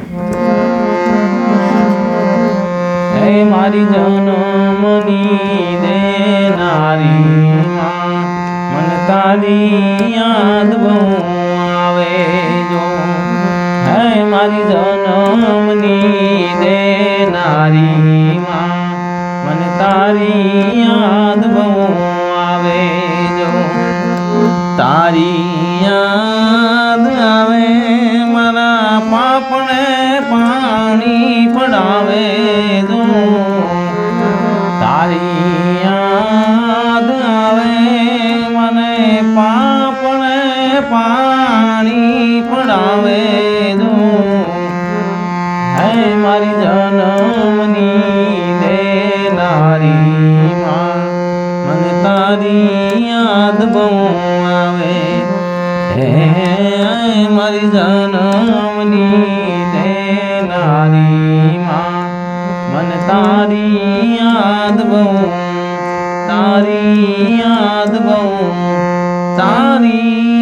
હે મારી જન્મની દેનારી માં, મને તારી યાદ બહુ આવે જો. હે મારી જન્મની દેનારી માં, મને તારી યાદ બહુ આવે જો. તારી યાદ આવે મારા પાપને પાણી પડાવે જો. તારી યાદ આવે મને પાપને પાણી પડાવે જો. હે મારી જન્મની દેનારી માં, મને તારી યાદ બહુ આવે. હે મારી જન્મની દેનારી માં, મને તારી યાદ બહુ, તારી યાદ બહુ, તારી